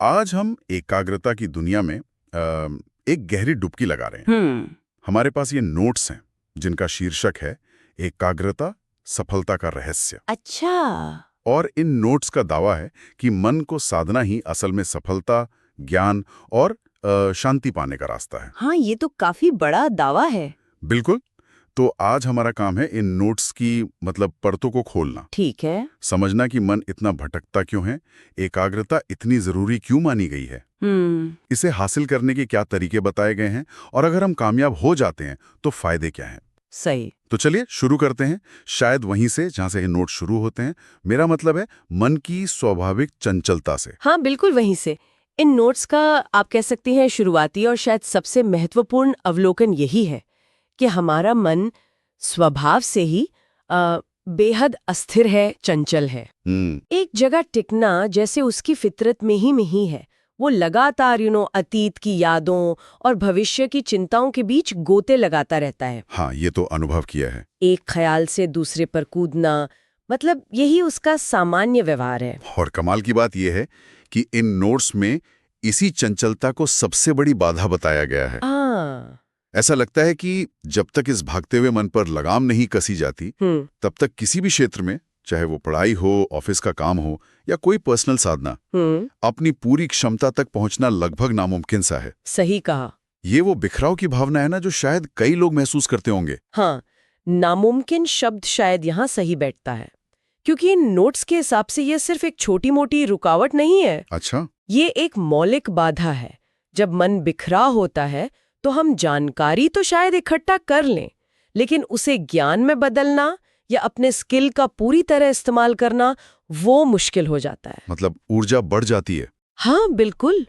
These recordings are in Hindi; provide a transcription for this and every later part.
आज हम एकाग्रता की दुनिया में एक गहरी डुबकी लगा रहे हैं। हमारे पास ये नोट्स हैं जिनका शीर्षक है एकाग्रता सफलता का रहस्य। अच्छा। और इन नोट्स का दावा है कि मन को साधना ही असल में सफलता, ज्ञान और शांति पाने का रास्ता है। हाँ, ये तो काफी बड़ा दावा है। बिल्कुल। तो आज हमारा काम है इन नोट्स की परतों को खोलना, ठीक है। समझना कि मन इतना भटकता क्यों है, एकाग्रता इतनी जरूरी क्यों मानी गई है, इसे हासिल करने के क्या तरीके बताए गए हैं, और अगर हम कामयाब हो जाते हैं तो फायदे क्या हैं। सही। तो चलिए शुरू करते हैं, शायद वहीं से जहां से ये नोट शुरू होते हैं। मेरा मतलब है मन की स्वाभाविक चंचलता से। हाँ, बिल्कुल वहीं से। इन नोट्स का आप कह सकती हैं शुरुआती और शायद सबसे महत्वपूर्ण अवलोकन यही है कि हमारा मन स्वभाव से ही बेहद अस्थिर है, चंचल है। एक जगह टिकना जैसे उसकी फितरत में ही है। वो लगातार अतीत की यादों और भविष्य की चिंताओं के बीच गोते लगाता रहता है। हाँ, ये तो अनुभव किया है। एक ख्याल से दूसरे पर कूदना, यही उसका सामान्य व्यवहार है। और कमाल की बात यह है कि इन नोट्स में इसी चंचलता को सबसे बड़ी बाधा बताया गया है। ऐसा लगता है कि जब तक इस भागते हुए मन पर लगाम नहीं कसी जाती, तब तक किसी भी क्षेत्र में, चाहे वो पढ़ाई हो, ऑफिस का काम हो या कोई पर्सनल साधना, अपनी पूरी क्षमता तक पहुंचना लगभग नामुमकिन सा है। सही कहा। ये वो बिखराव की भावना है ना, जो शायद कई लोग महसूस करते होंगे। हाँ, नामुमकिन शब्द शायद यहाँ सही बैठता है, क्योंकि इन नोट्स के हिसाब से ये सिर्फ एक छोटी मोटी रुकावट नहीं है। अच्छा। ये एक मौलिक बाधा है। जब मन बिखरा होता है तो हम जानकारी तो शायद इकट्ठा कर लें, लेकिन उसे ज्ञान में बदलना या अपने स्किल का पूरी तरह इस्तेमाल करना, वो मुश्किल हो जाता है। ऊर्जा बढ़ जाती है। हाँ, बिल्कुल।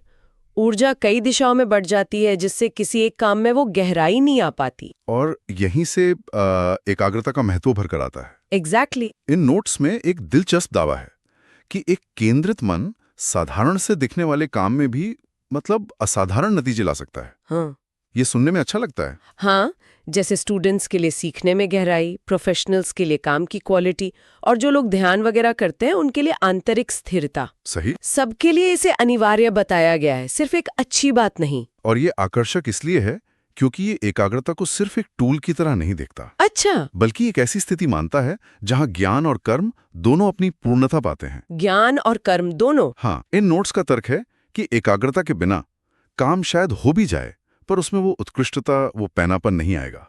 ऊर्जा कई दिशाओं में बढ़ जाती है, जिससे किसी एक काम में वो गहराई नहीं आ पाती। और यहीं से एकाग्रता का महत्व भर कर आता है। एग्जैक्टली। इन नोट्स में एक दिलचस्प दावा है कि एक केंद्रित मन साधारण से दिखने वाले काम में भी असाधारण नतीजे ला सकता है। हाँ। ये सुनने में अच्छा लगता है। हाँ, जैसे स्टूडेंट्स के लिए सीखने में गहराई, प्रोफेशनल्स के लिए काम की क्वालिटी, और जो लोग ध्यान वगैरह करते हैं उनके लिए आंतरिक स्थिरता। सही। सबके लिए इसे अनिवार्य बताया गया है, सिर्फ एक अच्छी बात नहीं। और ये आकर्षक इसलिए है क्योंकि ये एकाग्रता को सिर्फ एक टूल की तरह नहीं देखता। अच्छा। बल्कि एक ऐसी स्थिति मानता है जहां ज्ञान और कर्म दोनों अपनी पूर्णता पाते हैं। ज्ञान और कर्म दोनों। हाँ, इन नोट्स का तर्क है कि एकाग्रता के बिना काम शायद हो भी जाए, पर उसमें वो उत्कृष्टता, वो पैनापन नहीं आएगा।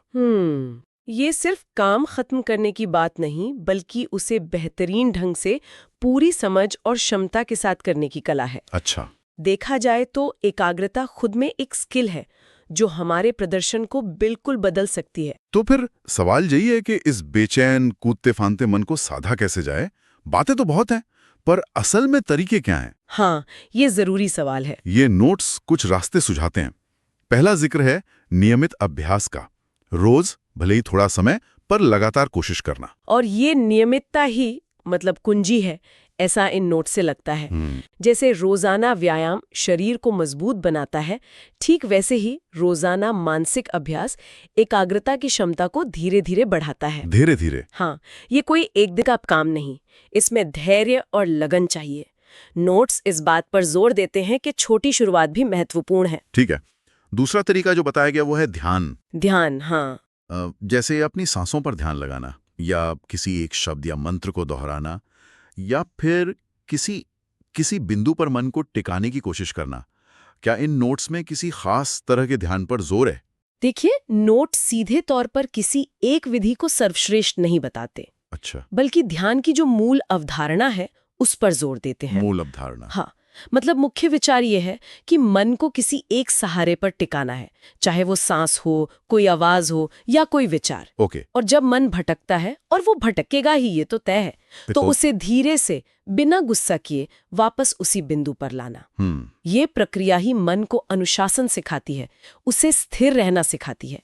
ये सिर्फ काम खत्म करने की बात नहीं, बल्कि उसे बेहतरीन ढंग से पूरी समझ और क्षमता के साथ करने की कला है। अच्छा। देखा जाए तो एकाग्रता खुद में एक स्किल है जो हमारे प्रदर्शन को बिल्कुल बदल सकती है। तो फिर सवाल यही है कि इस बेचैन, कूदते फांदते मन को साधा कैसे जाए। बातें तो बहुत हैं, पर असल में तरीके क्या हैं? हाँ, ये जरूरी सवाल है। ये नोट्स कुछ रास्ते सुझाते हैं। पहला जिक्र है नियमित अभ्यास का। रोज, भले ही थोड़ा समय, पर लगातार कोशिश करना। और ये नियमितता ही कुंजी है, ऐसा इन नोट से लगता है। जैसे रोजाना व्यायाम शरीर को मजबूत बनाता है, ठीक वैसे ही रोजाना मानसिक अभ्यास एकाग्रता की क्षमता को धीरे धीरे बढ़ाता है। धीरे धीरे। हाँ, ये कोई एक दिन का काम नहीं, इसमें धैर्य और लगन चाहिए। नोट्स इस बात पर जोर देते हैं कि छोटी शुरुआत भी महत्वपूर्ण है। ठीक है। दूसरा तरीका जो बताया गया वो है ध्यान। ध्यान, हाँ। जैसे अपनी सांसों पर ध्यान लगाना, या किसी एक शब्द या मंत्र को दोहराना, या फिर किसी बिंदु पर मन को टिकाने की कोशिश करना। क्या इन नोट्स में किसी खास तरह के ध्यान पर जोर है? देखिए, नोट सीधे तौर पर किसी एक विधि को सर्वश्रेष्ठ नहीं बताते। अच्छा। बल्कि ध्यान की जो मूल अवधारणा है उस पर जोर देते हैं। मूल अवधारणा। हाँ, मुख्य विचार ये है कि मन को किसी एक सहारे पर टिकाना है, चाहे वो सांस हो, कोई आवाज हो या कोई विचार। ओके। और जब मन भटकता है, और वो भटकेगा ही, ये तो तय है, तो उसे धीरे से, बिना गुस्सा किए, वापस उसी बिंदु पर लाना। ये प्रक्रिया ही मन को अनुशासन सिखाती है, उसे स्थिर रहना सिखाती है।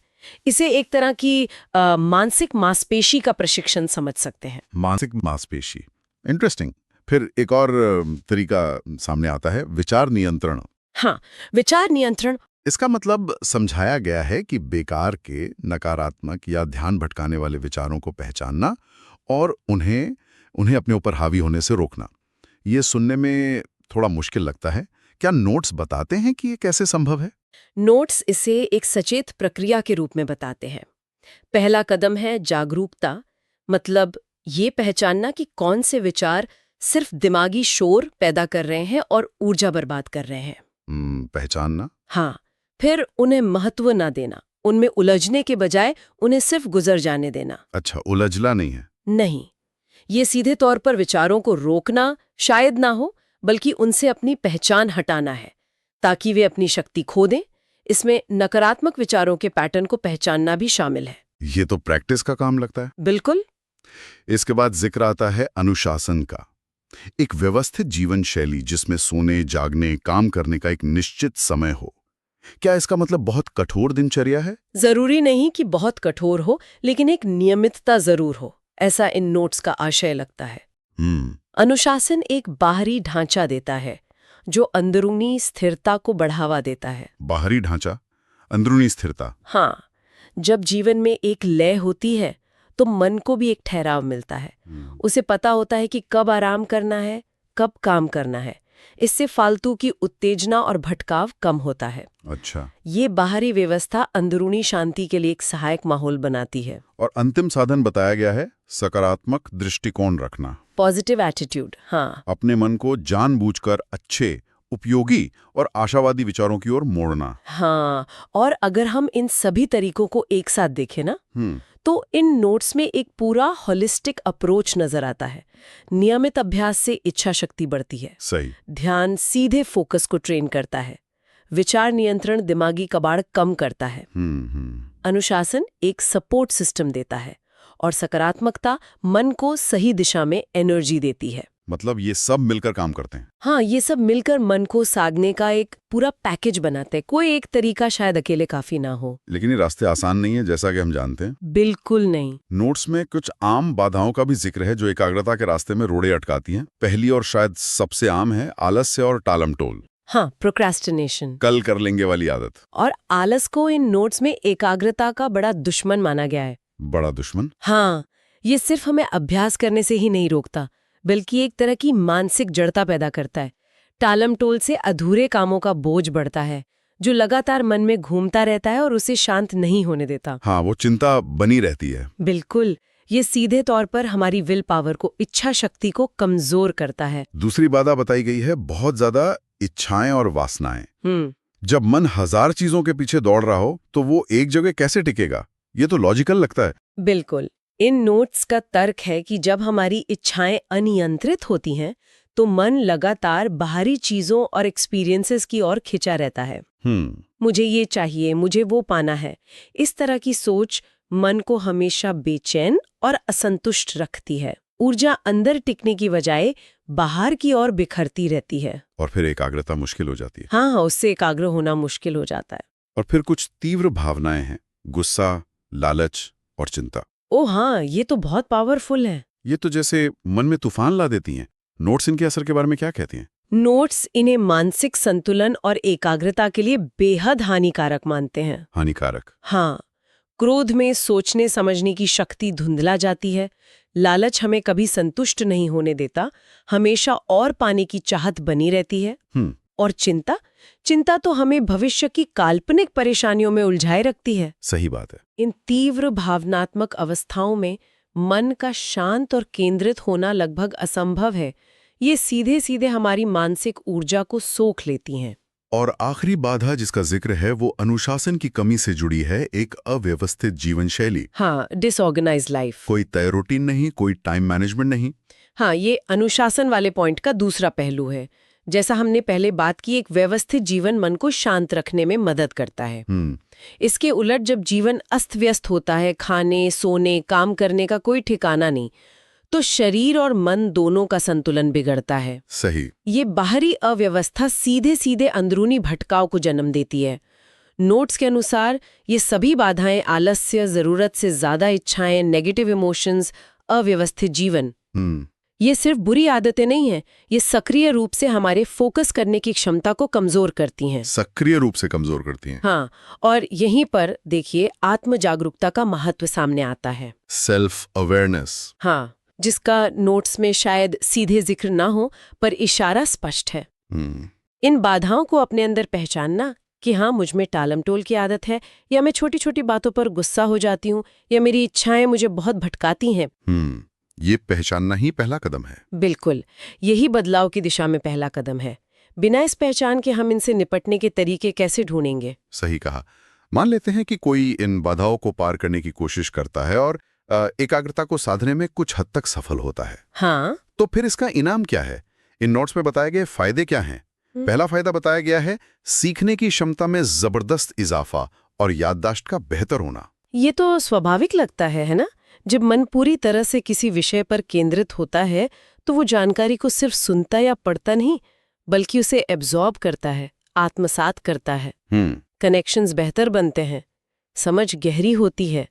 इसे एक तरह की मानसिक मांसपेशी का प्रशिक्षण समझ सकते हैं। मानसिक मांसपेशी, इंटरेस्टिंग। फिर एक और तरीका सामने आता है, विचार नियंत्रण। हाँ, विचार नियंत्रण। इसका मतलब समझाया गया है कि बेकार के, नकारात्मक या ध्यान भटकाने वाले विचारों को पहचानना और उन्हें अपने ऊपर हावी होने से रोकना। ये सुनने में थोड़ा मुश्किल लगता है क्या नोट्स बताते हैं कि ये कैसे संभव है? नोट्स इसे एक सचेत प्रक्रिया के रूप में बताते हैं। पहला कदम है जागरूकता, मतलब ये पहचानना कि कौन से विचार सिर्फ दिमागी शोर पैदा कर रहे हैं और ऊर्जा बर्बाद कर रहे हैं। पहचानना। हाँ, फिर उन्हें महत्व ना देना, उनमें उलझने के बजाय उन्हें सिर्फ गुजर जाने देना। अच्छा, उलझला नहीं है। नहीं, ये सीधे तौर पर विचारों को रोकना शायद ना हो, बल्कि उनसे अपनी पहचान हटाना है ताकि वे अपनी शक्ति खो दें। इसमें नकारात्मक विचारों के पैटर्न को पहचानना भी शामिल है। ये तो प्रैक्टिस का काम लगता है। बिल्कुल। इसके बाद जिक्र आता है अनुशासन का। एक व्यवस्थित जीवन शैली जिसमें सोने, जागने, काम करने का एक निश्चित समय हो। क्या इसका मतलब बहुत कठोर दिनचर्या है? जरूरी नहीं कि बहुत कठोर हो, लेकिन एक नियमितता जरूर हो, ऐसा इन नोट्स का आशय लगता है। अनुशासन एक बाहरी ढांचा देता है जो अंदरूनी स्थिरता को बढ़ावा देता है। बाहरी ढांचा, अंदरूनी स्थिरता। हाँ, जब जीवन में एक लय होती है तो मन को भी एक ठहराव मिलता है। उसे पता होता है कि कब आराम करना है, कब काम करना है। इससे फालतू की उत्तेजना और भटकाव कम होता है। अच्छा। ये बाहरी व्यवस्था अंदरूनी शांति के लिए एक सहायक माहौल बनाती है। और अंतिम साधन बताया गया है सकारात्मक दृष्टिकोण रखना। Positive attitude. हाँ, अपने मन को जानबूझकर अच्छे, उपयोगी और आशावादी विचारों की ओर मोड़ना। हाँ, और अगर हम इन सभी तरीकों को एक साथ देखें ना, तो इन नोट्स में एक पूरा होलिस्टिक अप्रोच नजर आता है। नियमित अभ्यास से इच्छा शक्ति बढ़ती है। सही। ध्यान सीधे फोकस को ट्रेन करता है। विचार नियंत्रण दिमागी कबाड़ कम करता है। अनुशासन एक सपोर्ट सिस्टम देता है और सकारात्मकता मन को सही दिशा में एनर्जी देती है। मतलब ये सब मिलकर काम करते हैं। हाँ, ये सब मिलकर मन को साधने का एक पूरा पैकेज बनाते हैं। कोई एक तरीका शायद अकेले काफी ना हो। लेकिन ये रास्ते आसान नहीं है, जैसा कि हम जानते हैं। बिल्कुल नहीं। नोट्स में कुछ आम बाधाओं का भी जिक्र है जो एकाग्रता के रास्ते में रोड़े अटकाती हैं। पहली और शायद सबसे आम है आलस्य और टालमटोल। हाँ, प्रोक्रेस्टिनेशन, कल कर लेंगे वाली आदत। और आलस को इन नोट्स में एकाग्रता का बड़ा दुश्मन माना गया है। बड़ा दुश्मन? हाँ, ये सिर्फ हमें अभ्यास करने से ही नहीं रोकता, बल्कि एक तरह की मानसिक जड़ता पैदा करता है। टालमटोल से अधूरे कामों का बोझ बढ़ता है जो लगातार मन में घूमता रहता है और उसे शांत नहीं होने देता। हाँ, वो चिंता बनी रहती है। बिल्कुल, ये सीधे तौर पर हमारी विल पावर को, इच्छा शक्ति को कमजोर करता है। दूसरी बाधा बताई गई है बहुत ज्यादा इच्छाएं और वासनाएं। जब मन हजार चीजों के पीछे दौड़ रहा हो तो वो एक जगह कैसे टिकेगा? ये तो लॉजिकल लगता है। बिल्कुल। इन नोट्स का तर्क है कि जब हमारी इच्छाएं अनियंत्रित होती हैं तो मन लगातार बाहरी चीजों और एक्सपीरियंसेस की ओर खिंचा रहता है। मुझे ये चाहिए, मुझे वो पाना है। इस तरह की सोच मन को हमेशा बेचैन और असंतुष्ट रखती है। ऊर्जा अंदर टिकने की बजाय बाहर की ओर बिखरती रहती है और फिर एकाग्रता मुश्किल हो जाती है। हाँ, उससे एकाग्र होना मुश्किल हो जाता है। और फिर कुछ तीव्र भावनाएं हैं, गुस्सा, लालच और चिंता। ओह हाँ, ये तो बहुत पावरफुल है। ये तो जैसे मन में तूफान ला देती हैं। नोट्स इनके असर के बारे में क्या कहती हैं? नोट्स इन्हें मानसिक संतुलन और एकाग्रता के लिए बेहद हानिकारक मानते हैं। हानिकारक? हाँ, क्रोध में सोचने समझने की शक्ति धुंधला जाती है। लालच हमें कभी संतुष्ट नहीं होने देता, हमेशा और पाने की चाहत बनी रहती है। और चिंता तो हमें भविष्य की काल्पनिक परेशानियों में उलझाए रखती है। सही बात है। इन तीव्र भावनात्मक अवस्थाओं में मन का शांत और केंद्रित होना लगभग असंभव है। ये सीधे सीधे हमारी मानसिक ऊर्जा को सोख लेती हैं। और आखिरी बाधा जिसका जिक्र है वो अनुशासन की कमी से जुड़ी है, एक अव्यवस्थित जीवन शैली। हाँ, डिसऑर्गेनाइज्ड लाइफ। कोई तय रूटीन नहीं, कोई टाइम मैनेजमेंट नहीं। हाँ, ये अनुशासन वाले पॉइंट का दूसरा पहलू है। जैसा हमने पहले बात की, एक व्यवस्थित जीवन मन को शांत रखने में मदद करता है। इसके उलट जब जीवन अस्त व्यस्त होता है, खाने, सोने, काम करने का कोई ठिकाना नहीं, तो शरीर और मन दोनों का संतुलन बिगड़ता है। सही। ये बाहरी अव्यवस्था सीधे सीधे अंदरूनी भटकाव को जन्म देती है। नोट्स के अनुसार ये सभी बाधाएं, आलस्य, जरूरत से ज्यादा इच्छाएं, नेगेटिव इमोशंस, अव्यवस्थित जीवन, ये सिर्फ बुरी आदतें नहीं हैं, ये सक्रिय रूप से हमारे फोकस करने की क्षमता को कमजोर करती हैं। सक्रिय रूप से कमजोर करती हैं। हाँ, और यहीं पर देखिए आत्म जागरूकता का महत्व सामने आता है। Self awareness. हाँ, जिसका नोट्स में शायद सीधे जिक्र ना हो पर इशारा स्पष्ट है। इन बाधाओं को अपने अंदर पहचानना कि हाँ, मुझ में टालमटोल की आदत है, या मैं छोटी छोटी बातों पर गुस्सा हो जाती हूँ, या मेरी इच्छाएं मुझे बहुत भटकाती हैं। ये पहचानना ही पहला कदम है। बिल्कुल, यही बदलाव की दिशा में पहला कदम है। बिना इस पहचान के हम इनसे निपटने के तरीके कैसे ढूंढेंगे? सही कहा। मान लेते हैं कि कोई इन बाधाओं को पार करने की कोशिश करता है और एकाग्रता को साधने में कुछ हद तक सफल होता है। हाँ, तो फिर इसका इनाम क्या है? इन नोट्स में बताए गए फायदे क्या हैं? पहला फायदा बताया गया है सीखने की क्षमता में जबरदस्त इजाफा और याददाश्त का बेहतर होना। ये तो स्वाभाविक लगता है ना? जब मन पूरी तरह से किसी विषय पर केंद्रित होता है तो वो जानकारी को सिर्फ सुनता या पढ़ता नहीं, बल्कि उसे एब्जॉर्ब करता है, आत्मसात करता है। कनेक्शंस बेहतर बनते हैं, समझ गहरी होती है।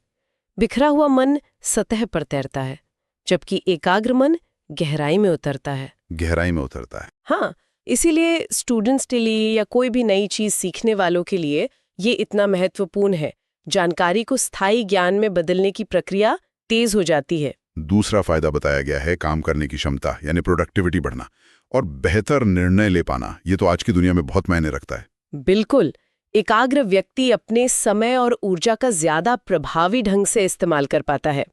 बिखरा हुआ मन सतह पर तैरता है, जबकि एकाग्र मन गहराई में उतरता है। गहराई में उतरता है। हाँ, इसीलिए स्टूडेंट्स के लिए या कोई भी नई चीज सीखने वालों के लिए ये इतना महत्वपूर्ण है। जानकारी को स्थायी ज्ञान में बदलने की प्रक्रिया तेज हो जाती है। दूसरा फायदा बताया गया है काम करने की क्षमता, यानी प्रोडक्टिविटी बढ़ना और बेहतर निर्णय ले पाना। ये तो आज की दुनिया में बहुत मायने रखता है। बिल्कुल, एकाग्र व्यक्ति अपने समय और ऊर्जा का ज्यादा प्रभावी ढंग से इस्तेमाल कर पाता है।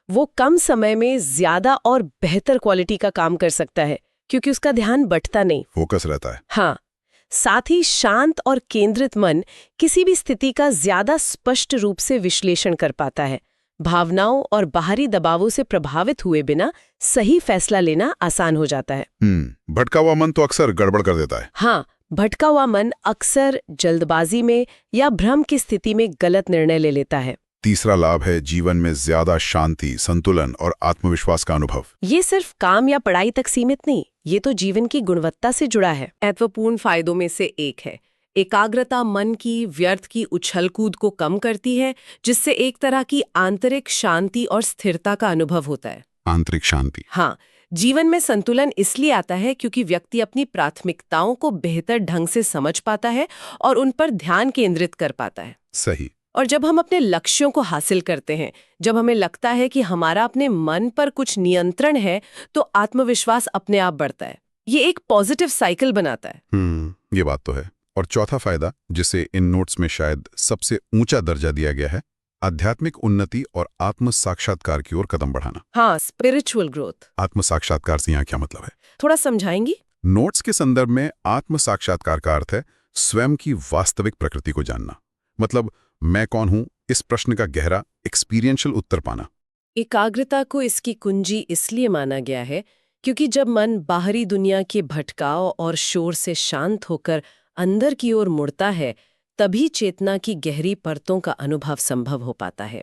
वो कम समय में ज्यादा और बेहतर क्वालिटी का काम कर सकता है, क्योंकि उसका ध्यान बंटता नहीं, फोकस रहता है। हाँ, साथ ही शांत और केंद्रित मन किसी भी स्थिति का ज्यादा स्पष्ट रूप से विश्लेषण कर पाता है। भावनाओं और बाहरी दबावों से प्रभावित हुए बिना सही फैसला लेना आसान हो जाता है। भटका हुआ मन तो अक्सर गड़बड़ कर देता है। हाँ, भटका हुआ मन अक्सर जल्दबाजी में या भ्रम की स्थिति में गलत निर्णय ले लेता है। तीसरा लाभ है जीवन में ज्यादा शांति, संतुलन और आत्मविश्वास का अनुभव। ये सिर्फ काम या पढ़ाई तक सीमित नहीं, ये तो जीवन की गुणवत्ता से जुड़ा है। महत्वपूर्ण फायदों में से एक है एकाग्रता मन की व्यर्थ की उछल-कूद को कम करती है, जिससे एक तरह की आंतरिक शांति और स्थिरता का अनुभव होता है। आंतरिक शांति। हाँ, जीवन में संतुलन इसलिए आता है क्योंकि व्यक्ति अपनी प्राथमिकताओं को बेहतर ढंग से समझ पाता है और उन पर ध्यान केंद्रित कर पाता है। सही। और जब हम अपने लक्ष्यों को हासिल करते हैं, जब हमें लगता है कि हमारा अपने मन पर कुछ नियंत्रण है, तो आत्मविश्वास अपने आप बढ़ता है। ये एक पॉजिटिव साइकिल बनाता है। ये बात तो है। और चौथा फायदा, जिसे इन नोट्स में शायद सबसे ऊंचा दर्जा दिया गया है, आध्यात्मिक उन्नति और आत्म साक्षात्कार की ओर कदम बढ़ाना। हाँ, स्पिरिचुअल ग्रोथ। आत्म साक्षात्कार से यहाँ क्या मतलब है? थोड़ा समझाएंगी? नोट्स के संदर्भ में आत्म साक्षात्कार का अर्थ है स्वयं की वास्तविक प्रकृति को जानना। मतलब मैं कौन हूं, इस प्रश्न का गहरा एक्सपीरियंशियल उत्तर पाना। एकाग्रता को इसकी कुंजी इसलिए माना गया है क्योंकि जब मन बाहरी दुनिया के भटकाव और शोर से शांत होकर अंदर की ओर मुड़ता है, तभी चेतना की गहरी परतों का अनुभव संभव हो पाता है।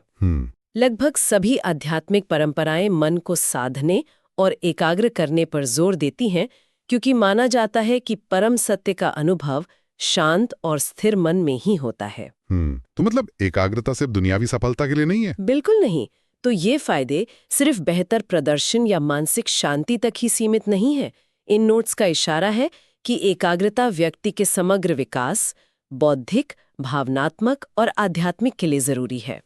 लगभग सभी आध्यात्मिक परंपराएं मन को साधने और एकाग्र करने पर जोर देती हैं, क्योंकि माना जाता है कि परम सत्य का अनुभव शांत और स्थिर मन में ही होता है। तो मतलब एकाग्रता सिर्फ दुनियावी सफलता के लिए नहीं है? बिल्कुल नहीं। तो ये फायदे सिर्फ बेहतर प्रदर्शन या मानसिक शांति तक ही सीमित नहीं है। इन नोट्स का इशारा है कि एकाग्रता व्यक्ति के समग्र विकास, बौद्धिक, भावनात्मक और आध्यात्मिक के लिए जरूरी है।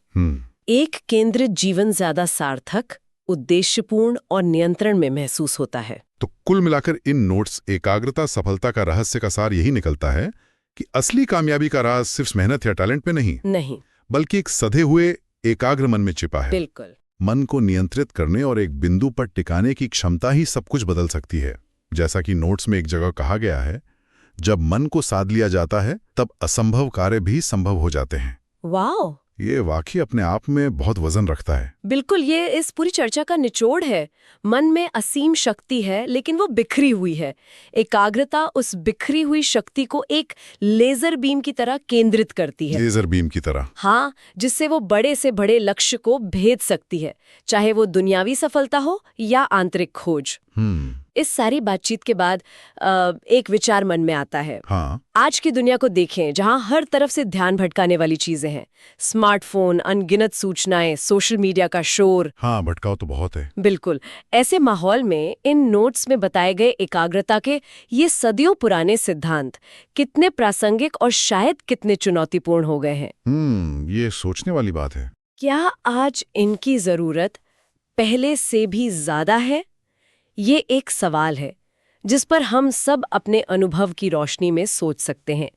एक केंद्रित जीवन ज्यादा सार्थक, उद्देश्यपूर्ण और नियंत्रण में महसूस होता है। तो कुल मिलाकर इन नोट्स एकाग्रता सफलता का रहस्य का सार यही निकलता है कि असली कामयाबी का राज सिर्फ मेहनत या टैलेंट में नहीं, बल्कि एक सधे हुए एकाग्र मन में छिपा है। बिल्कुल। मन को नियंत्रित करने और एक बिंदु पर टिकाने की क्षमता ही सब कुछ बदल सकती है। जैसा कि नोट्स में एक जगह कहा गया है, जब मन को साध लिया जाता है तब असंभव कार्य भी संभव हो जाते हैं। वाह! ये वाकई अपने आप में बहुत वजन रखता है। बिल्कुल, ये इस पूरी चर्चा का निचोड़ है। मन में असीम शक्ति है, लेकिन वो बिखरी हुई है। एकाग्रता उस बिखरी हुई शक्ति को एक लेजर बीम की तरह केंद्रित करती है। लेजर बीम की तरह? हाँ, जिससे वो बड़े से बड़े लक्ष्य को भेद सकती है, चाहे वो दुनियावी सफलता हो या आंतरिक खोज। इस सारी बातचीत के बाद एक विचार मन में आता है। हाँ। आज की दुनिया को देखें, जहां हर तरफ से ध्यान भटकाने वाली चीजें हैं। स्मार्टफोन, अनगिनत सूचनाएं, सोशल मीडिया का शोर। हाँ, भटकाव तो बहुत है। बिल्कुल। ऐसे माहौल में इन नोट्स में बताए गए एकाग्रता के ये सदियों पुराने सिद्धांत कितने प्रासंगिक और शायद कितने चुनौतीपूर्ण हो गए हैं। ये सोचने वाली बात है। क्या आज इनकी जरूरत पहले से भी ज्यादा है? ये एक सवाल है जिस पर हम सब अपने अनुभव की रोशनी में सोच सकते हैं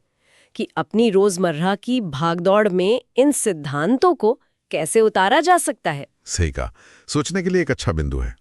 कि अपनी रोजमर्रा की भागदौड़ में इन सिद्धांतों को कैसे उतारा जा सकता है। सही कहा, सोचने के लिए एक अच्छा बिंदु है।